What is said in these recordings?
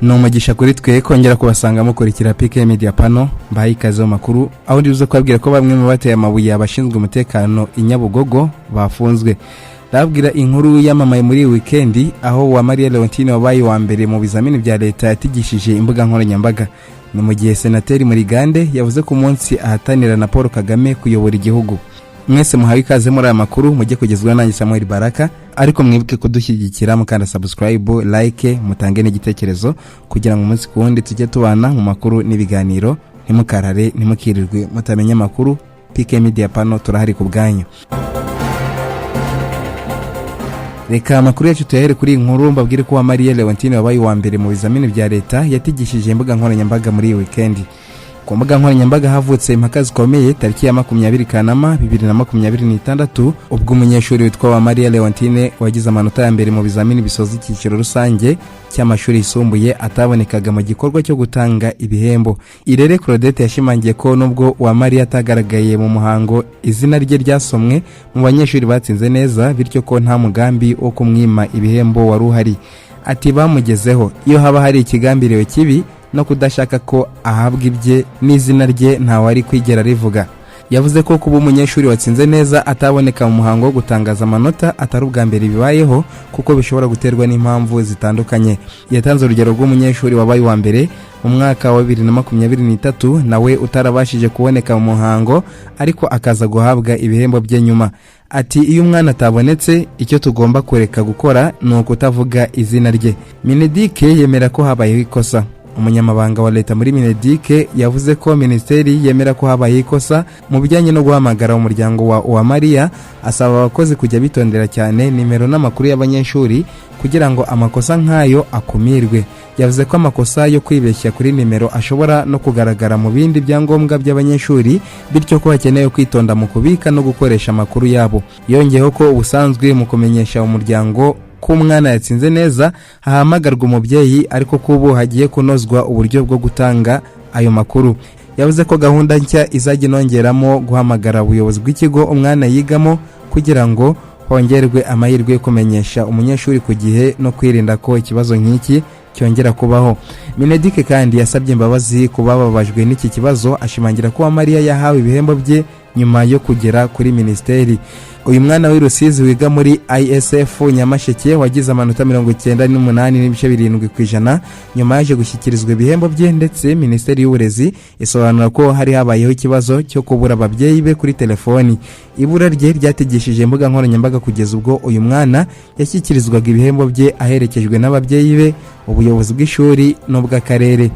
Umugisha kuri twe kongera kubasanga mukurikira PK Media Panel mbaye ikaze mu makuru aho ndibuze kwabwira ko bamwe mu bateye amabuye abashinzwe umutekano inyabugogo bafunzwe. Ndabwira inkuru yamamaye muri weekend aho wa Maria Leontine wabaye wa mbere mu bizamini bya leta yatigishije imbuga nkoranyambaga. Ni mu gihe senateri Murigande yavuze ku munsi ahatanira na Paul Kagame kuyobora igihugu. Mwese muhawe ikaze muri aya makuru mujye kugezwa nanjye Samuel Baraka, ariko mwibuke kudushyigikira mukanda subscribe, like, mutange n'igitekerezo kugira ngo umunsi kuwundi tujye tubana mu makuru n'ibiganiro. Ntimukarare ntimukirirwe mutamenya makuru. PK Media Panel turahari ku bwanyu. Reka amakuru yacu tuyahere kuri inkuru mbabwire ko wa Maria Leontine wabaye wa mbere mu bizamini bya leta yatigishije imbuga nkoranyambaga muri weekend. Ku mbuga nkoranyambaga havutse impaka zikomeye tariki ya 20 Kanama 2026 ubwo umunyeshuri witwa wa Maria Leontine wagize amanota ya mbere mu bizamini bisoza icyiciro rusange cy'amashuri yisumbuye atabonekaga mu gikorwa cyo gutanga ibihembo. Irere Claudette yashimangiye ko nubwo wa Maria atagaragaye mu muhango izina rye ryasomwe mu banyeshuri batsinze neza, bityo ko nta mugambi wo kumwima ibihembo wari uhari. Ati bamugezeho iyo haba hari ikigambiriwe kibi no kudashaka ko ahabwa ibye n'izina rye nta wari kwigera rivuga. Yavuze ko kuba umunyeshuri watsinze neza ataboneka mu muhango wo gutangaza amanota atari ubwa mbere bibayeho kuko bishobora guterwa n'impamvu zitandukanye. Yatanze urugero rw'umunyeshuri wabaye wa mbere mu mwaka wa 2023 nawe utarabashije kuboneka mu muhango ariko akaza guhabwa ibihembo bye nyuma. Ati iyo umwana atabonetse icyo tugomba kureka gukora ni ukutavuga izina rye. Mineduc yemera ko habayeho ikosa. Umunyamabanga wa leta muri Mineduc yavuze ko ministeri yemera ko habaye ikosa mu bijyanye no guhamagara umuryango wa Maria, asaba abakozi kujya bitondera cyane nimero n'amakuru y'abanyeshuri kugira ngo amakosa nk'ayo akumirwe. Yavuze ko amakosa yo kwibeshya kuri nimero ashobora no kugaragara mu bindi byangombwa by'abanyeshuri, bityo ko hakenewe kwitonda mu kubika no gukoresha amakuru yabo. Yongeyeho ko ubusanzwe mu kumenyesha umuryango ko umwana yatsinze neza hahamagarwa umubyeyi, ariko kubo hagiye kunozwa uburyo bwo gutanga ayo makuru. Yavuze ko gahunda nshya izajya inongeramo guhamagara ubuyobozi bw'ikigo umwana yigamo kugira ngo hongerwe amahirwe yo kumenyesha umunyeshuri ku gihe no kwirinda ko ikibazo nk'iki cyongera kubaho. Mineduc kandi yasabye imbabazi ku bababajwe n'iki kibazo, ashimangira ko Maria yahawe ibihembo bye nyuma yo kugera kuri ministeri. Uyu mwana w'Irusizi wiga muri ISF Nyamasheke wagize amanota 98.7% nyuma yaje gushyikirizwa ibihembo bye, ndetse ministeri y'uburezi isobanura ko hari habayeho ikibazo cyo kubura ababyeyi be kuri telefoni. Ibura rye ryategeshije imbuga nkoranyambaga kugeza ubwo uyu mwana yashyikirizwaga ibihembo bye aherekejwe n'ababyeyi be, ubuyobozi bw'ishuri n'ubw'akarere.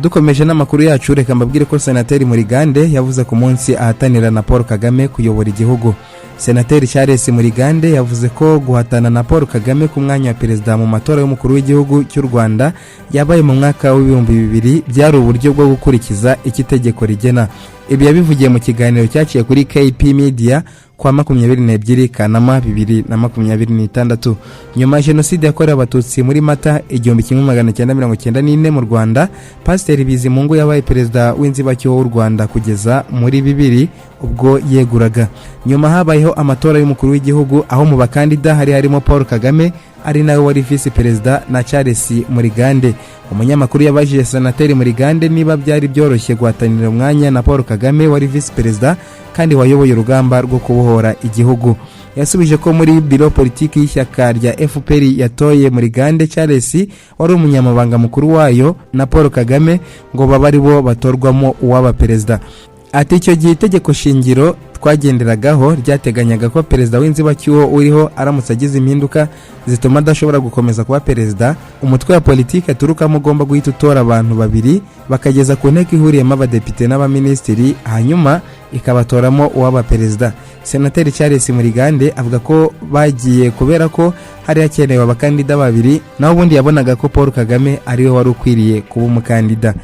Dukomeje n'amakuru yacu, reka mbabwire ko senateri Murigande yavuze ku munsi ahatanira na Paul Kagame kuyobora igihugu. Senateri Charles Murigande yavuze ko guhatana na Paul Kagame ku mwanya wa perezida mu matora y'umukuru w'igihugu cy'u Rwanda yabaye mu mwaka wa 2000 byari uburyo bwo gukurikiza ikitegeko rigena. Ibi yabivugiye mu kiganiro cyaciye kuri KP Media kwa 22 Kanama 2026 nyuma ya jenoside yakorewe abatutsi muri Mata 1994 mu Rwanda. Pasiteri Bizimungu yabaye perezida w'inzibacyuho w'u Rwanda kugeza muri 2000 ubwo yeguraga. Nyuma habayeho amatora y'umukuru w'igihugu aho mu bakandida harimo Paul Kagame ari nawe wari vice perezida na Charles Murigande. Umunyamakuru yabajije senateri Murigande niba byari byoroshye guhatanira umwanya na Paul Kagame wari vice perezida kandi wayoboye urugamba rwo kubohora igihugu. Yasubije ko muri biro politiki y'ishyaka rya FPR yatoye Murigande Charles wari umunyamabanga mukuru wayo na Paul Kagame ngo babari bo batorwamo uwaba perezida. Ati icyo gihe itegeko shingiro twagenderagaho ryateganyaga ko perezida w'inzibacyuho uriho aramutse agize impinduka zituma adashobora gukomeza kuba perezida, umutwe wa politiki aturukamo ugomba guhita utora abantu babiri bakageza ku nteko ihuriyemo abadepite n'abaministiri, hanyuma ikabatoramo uwaba perezida. Senateri Charles Murigande avuga ko bagiye kubera ko hari hakenewe abakandida babiri, naho ubundi yabonaga ko Paul Kagame ariwe wari ukwiriye kuba umukandida.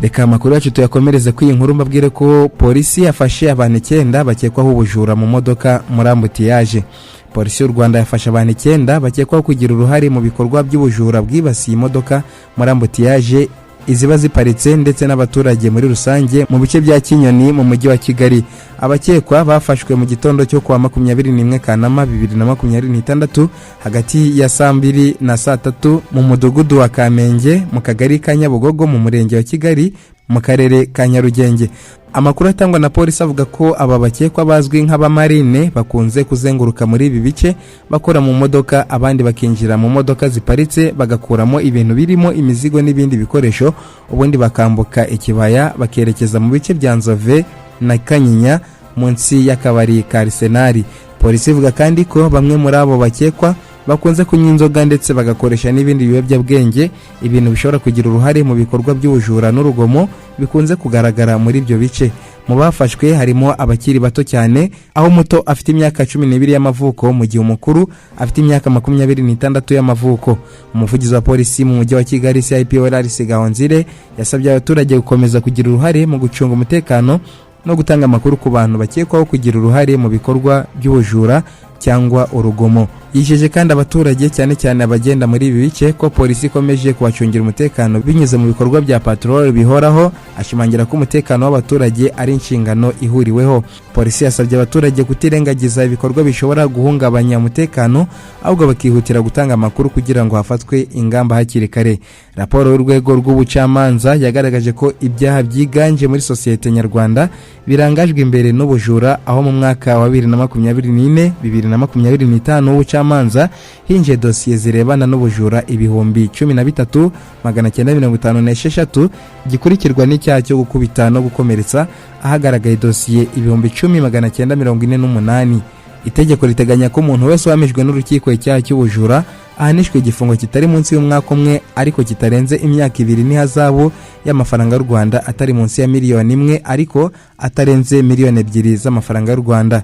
Reka amakuru yacu tuyakomereze ku inkuru mbabwire ko polisi yafashe abantu 9 bakekwaho ubujura mu modoka muri ambutiyaje. Polisi y'u Rwanda yafashe abantu 9 bakekwaho kugira uruhare mu bikorwa by'ubujura bwibasiye imodoka muri ambutiyaje iziba ziparitse ndetse n'abaturage muri rusange mu bice bya Kinyoni mu mujyi wa Kigali. Abakekwa bafashwe mu gitondo cyo kwa 21 Kanama 2026 hagati ya saa 2 na saa 3 mu mudugudu wa Kamenge mu kagari ka Nyabugogo mu murenge wa Kigali mu karere ka Nyarugenge. Amakuru atangwa na polisi avuga ko aba bakekwa bazwi nk'abamarine bakunze kuzenguruka muri ibi bice bakora mu modoka, abandi bakinjira mu modoka ziparitse bagakuramo ibintu birimo imizigo n'ibindi bikoresho, ubundi bakambuka ikibaya bakerekeza mu bice bya Nzove na Kanyinya munsi y'akabari ka Arsenal. Polisi ivuga kandi ko bamwe muri abo bakekwa bakunze kunywa inzoga ndetse bagakoresha n'ibindi biyobyabwenge, ibintu bishobora kugira uruhare mu bikorwa by'ubujura n'urugomo bikunze kugaragara muri ibyo bice. Mu bafashwe harimo abakiri bato cyane, aho muto afite imyaka 12 y'amavuko mu gihe umukuru afite imyaka 26 y'amavuko. Umuvugizi wa polisi mu mujyi wa Kigali CIP Larisse Gahonzire yasabye abaturage gukomeza kugira uruhare mu gucunga umutekano no gutanga amakuru ku bantu bakekwaho kugira uruhare mu bikorwa by'ubujura cyangwa urugomo. Yijeje kandi abaturage cyane cyane abagenda muri ibi bice ko polisi ikomeje kubacungira umutekano binyuze mu bikorwa bya patrol bihoraho, ashimangira ko umutekano w'abaturage ari inshingano ihuriweho. Polisi yasabye abaturage kutirengagiza ibikorwa bishobora guhungabanya umutekano, ahubwo bakihutira gutanga amakuru kugira ngo hafatwe ingamba hakiri kare. Raporo y'urwego rw'ubucamanza yagaragaje ko ibyaha byiganje muri sosiyete nyarwanda birangajwe imbere n'ubujura, aho mu mwaka wa 2024 2025 ubucamanza hinje dosiye zirebana n'ubujura 13,956 gikurikirwa n'icyaha cyo gukubita no gukomeretsa, ahagaragaye dosiye 10,948. Itegeko riteganya ko umuntu wese wamijwe n'urukiko icyaha cy'ubujura ahanishwe igifungo kitari munsi y'umwaka umwe ariko kitarenze imyaka 2 n'ihazabu y'amafaranga y'u Rwanda atari munsi ya miliyoni 1 ariko atarenze miliyoni 2 z'amafaranga y'u Rwanda.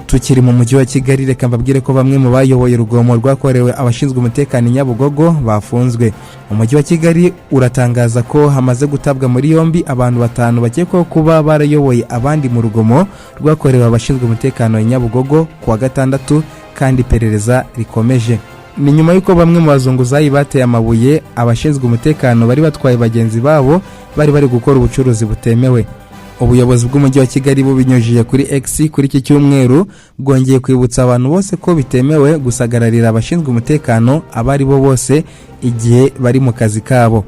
Tukiri mu mujyi wa Kigali, reka mbabwire ko bamwe mu bayoboye urugomo rwakorewe abashinzwe umutekano Nyabugogo bafunzwe. Umujyi wa Kigali uratangaza ko hamaze gutabwa muri yombi abantu 5 bakekwaho kuba barayoboye abandi mu rugomo rwakorewe abashinzwe umutekano Nyabugogo kuwa gatandatu, kandi iperereza rikomeje. Ni nyuma yuko bamwe mu bazunguzayi bateye amabuye abashinzwe umutekano bari batwaye bagenzi babo bari gukora ubucuruzi butemewe. Ubuyobozi bw'umujyi wa Kigali bubinyujije kuri X kuri iki cyumweru bwongeye kwibutsa abantu bose ko bitemewe gusagararira abashinzwe umutekano abari bo bose igihe bari mu kazi kabo.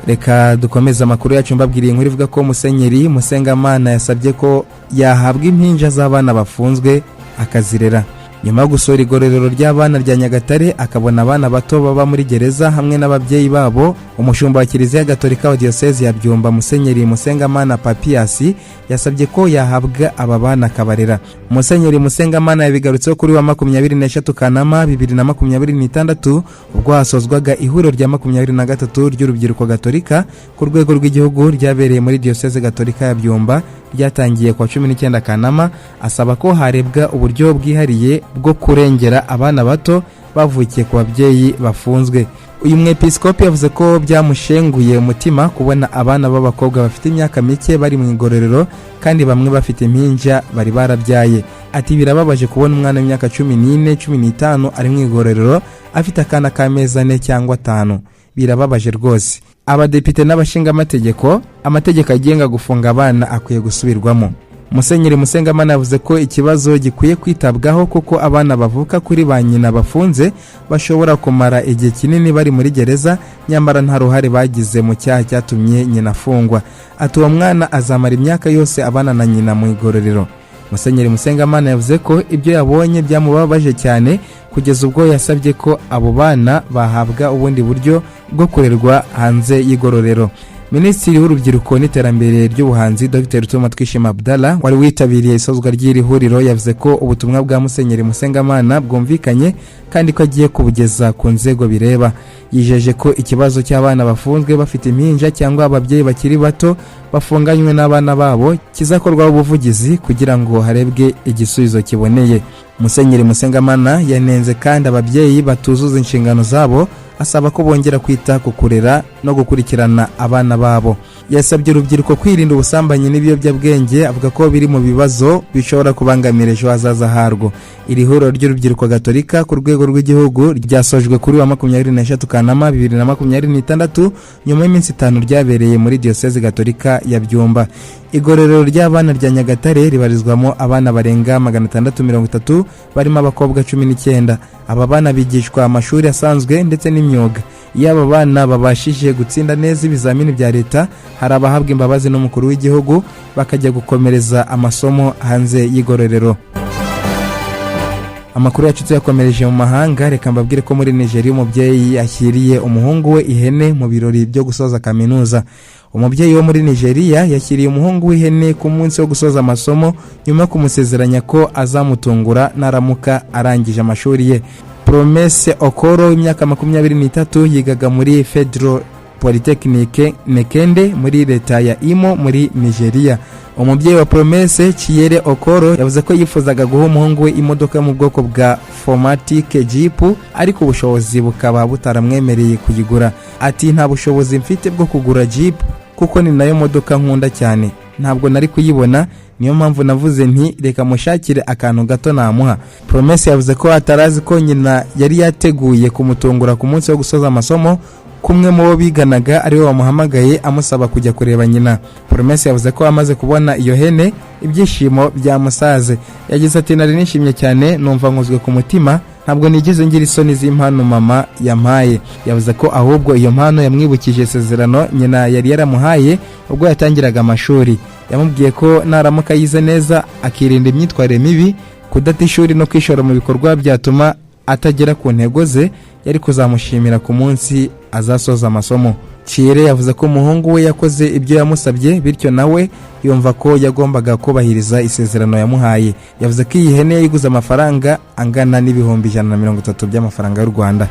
Reka dukomeza amakuru yacu mbabwiriye inkuru ivuga ko Musenyeri Musengamana yasabye ko yahabwa impinja z'abana bafunzwe akazirera. Nyuma yo gusura igororero ry'abana rya Nyagatare akabona abana bato baba muri gereza hamwe n'ababyeyi babo, umushumba wa Kiliziya Gatolika wa Diocese ya Byumba Musenyeri Musengamana Papias yasabye ko yahabwa aba bana kabarera. Musenyeri Musengamana yabigarutseho kuri wa 23 Kanama 2026 ubwo hasozwaga ihuriro rya 23 ry'urubyiruko Gatolika ku rwego rw'igihugu ryabereye muri Diocese Gatolika ya Byumba, ryatangiye kwa 19 Kanama. Asaba ko harebwa uburyo bwihariye bwo kurengera abana bato bavukiye ku babyeyi bafunzwe. Uyu mwepiskopi yavuze ko byamushenguye umutima kubona abana b'abakobwa bafite imyaka mike bari mu igororero kandi bamwe bafite impinja bari barabyaye. Ati birababaje kubona umwana w'imyaka 14 15 ari mu igororero afite akana k'amezi 4 cyangwa 5. Birababaje rwose. Abadepite n'abashinga amategeko agenga gufunga abana akwiye gusubirwamo. Musenyeri Musengamana yavuze ko ikibazo gikwiye kwitabwaho kuko abana bavuka kuri ba nyina bafunze bashobora kumara igihe kinini bari muri gereza nyamara nta ruhare bagize mu cyaha cyatumye nyina afungwa. Ati uwo mwana azamara imyaka yose abana na nyina mu igororero. Musenyeri Musengamana yavuze ko ibyo yabonye byamubabaje cyane kugeza ubwo yasabye ko abo bana bahabwa ubundi buryo bwo kurerwa hanze y'igororero. Minisitiri w'urubyiruko n'iterambere ry'ubuhanzi Dr. Tuma Twishima Abdallah wari witabiriye isozwa ry'iri huriro yavuze ko ubutumwa bwa Musenyeri Musengamana bwumvikanye kandi ko agiye kubugeza ku nzego bireba. Yijeje ko ikibazo cy'abana bafunzwe bafite impinja cyangwa ababyeyi bakiri bato bafunganywe n'abana babo kizakorwaho ubuvugizi kugira ngo harebwe igisubizo kiboneye. Musenyeri Musengamana yanenze kandi ababyeyi batuzuza inshingano zabo asaba ko bongera kwita ku kurera no gukurikirana abana babo. Yasabye urubyiruko kwirinda ubusambanyi n'ibiyobyabwenge, avuga ko biri mu bibazo bishobora kubangamira ejo hazaza harwo. Iri huriro ry'urubyiruko gatolika ku rwego rw'igihugu ryasojwe kuri wa 23 Kanama 2026 nyuma y'iminsi 5 ryabereye muri Diocese Gatolika ya Byumba. Igororero ry'abana rya Nyagatare ribarizwamo abana barenga 630 barimo abakobwa 19. Aba bana bigishwa amashuri asanzwe ndetse n'imyuga. Iyo aba bana babashije gutsinda neza ibizamini bya leta, hari abahabwa imbabazi n'umukuru w'igihugu bakajya gukomereza amasomo hanze y'igororero. Amakuru yacu tuyakomereje mu mahanga, reka mbabwire ko muri Nigeria umubyeyi yashyiriye umuhungu we ihene mu birori byo gusoza kaminuza. Umubyeyi wo muri Nigeria yashyiriye umuhungu we ihene ku munsi wo gusoza amasomo nyuma yo kumusezeranya ko azamutungura naramuka arangije amashuri ye. Promesse Okoro w'imyaka 23 yigaga muri Federal Polytechnique Nekende muri leta ya Imo muri Nigeria. Umubyeyi wa Promesse Chiyere Okoro yavuze ko yifuzaga guha umuhungu we imodoka mu bwoko bwa Formatic Jeep, ariko ubushobozi bukaba butaramwemereye kuyigura. Ati nta bushobozi mfite bwo kugura Jeep kuko ni nayo modoka nkunda cyane, ntabwo nari kuyibona, niyo mpamvu navuze nti reka mushakire akantu gato namuha. Promesse yavuze ko atarazi ko nyina yari yateguye kumutungura ku munsi wo gusoza amasomo. Kumwe mu bo biganaga ari we wamuhamagaye amusaba kujya kureba nyina. Promesse yavuze ko amaze kubona iyo hene ibyishimo byamusaze. Yagize ati nari nishimye cyane, numva nkozwe ku mutima, ntabwo nigeze ngira isoni z'impano mama yampaye. Yavuze ko ahubwo iyo mpano yamwibukije isezerano nyina yari yaramuhaye ubwo yatangiraga amashuri. Yamubwiye ko naramuka yize neza akirinda imyitwarire mibi, kudata ishuri no kwishora mu bikorwa byatuma atagera ku ntego ze, yari kuzamushimira ku munsi azasoza amasomo. Chiyere yavuze ko umuhungu we yakoze ibyo yamusabye, bityo nawe yumva ko yagombaga kubahiriza isezerano yamuhaye. Yavuze ko iyi hene yiguze amafaranga angana n'ibihumbi 130 by'amafaranga y'u Rwanda.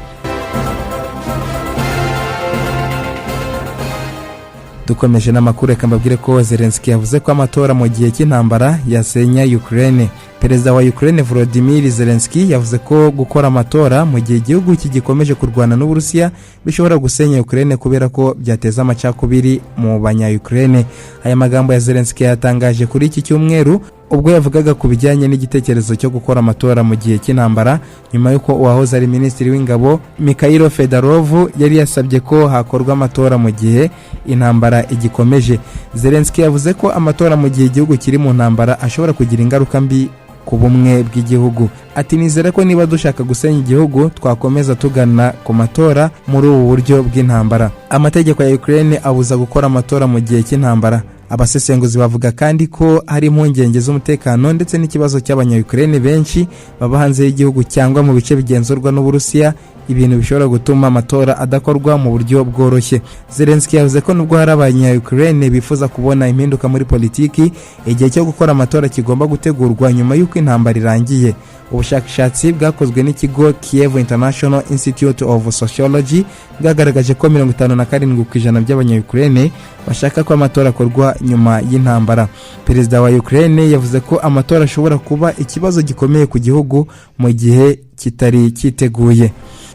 Dukomeje n'amakuru, reka mbabwire ko Zelensky yavuze ko amatora mu gihe cy'intambara yasenya Ukraine. Perezida wa Ukraine Volodymyr Zelensky yavuze ko gukora amatora mu gihe igihugu gikomeje kurwana n'Uburusiya bishobora gusenya Ukraine kubera ko byateza amacakubiri mu banya-Ukraine. Aya magambo ya Zelensky yatangaje kuri iki cyumweru ubwo yavugaga ku bijyanye n'igitekerezo cyo gukora amatora mu gihe cy'intambara, nyuma yuko uwahoze ari minisitiri w'ingabo Mikhailo Fedorov yari yasabye ko hakorwa amatora mu gihe intambara igikomeje. Zelensky yavuze ko amatora mu gihe igihugu kiri mu ntambara ashobora kugira ingaruka mbi ku bumwe bw'igihugu. Ati nizere ko niba dushaka gusenya igihugu twakomeza tugana ku matora muri ubu buryo bw'intambara. Amategeko ya Ukraine abuza gukora amatora mu gihe cy'intambara. Abasesenguzi bavuga kandi ko hari impungenge z'umutekano ndetse n'ikibazo cy'abanya-Ukraine benshi baba hanze y'igihugu cyangwa mu bice bigenzurwa n'Uburusiya, ibintu bishobora gutuma amatora adakorwa mu buryo bworoshye. Zelensky yavuze ko nubwo hari abanya-Ukraine bifuza kubona impinduka muri politiki, igihe cyo gukora amatora kigomba gutegurwa nyuma y'uko intambara irangiye. Ubushakashatsi bwakozwe n'ikigo Kiev International Institute of Sociology bwagaragaje ko 57% by'abanya-Ukraine bashaka ko amatora akorwa nyuma y'intambara. Perezida wa Ukraine yavuze ko amatora ashobora kuba ikibazo gikomeye ku gihugu mu gihe kitari kiteguye.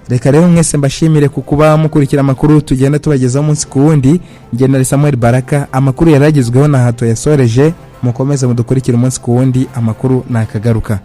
Reka rero mwese mbashimire kukuba mukurikira amakuru tugenda tubagezaho umunsi ku wundi. Njye na Samuel Baraka, amakuru yaragezweho na hato yasoreje. Mukomeze mudukurikira umunsi ku wundi, amakuru nakagaruka.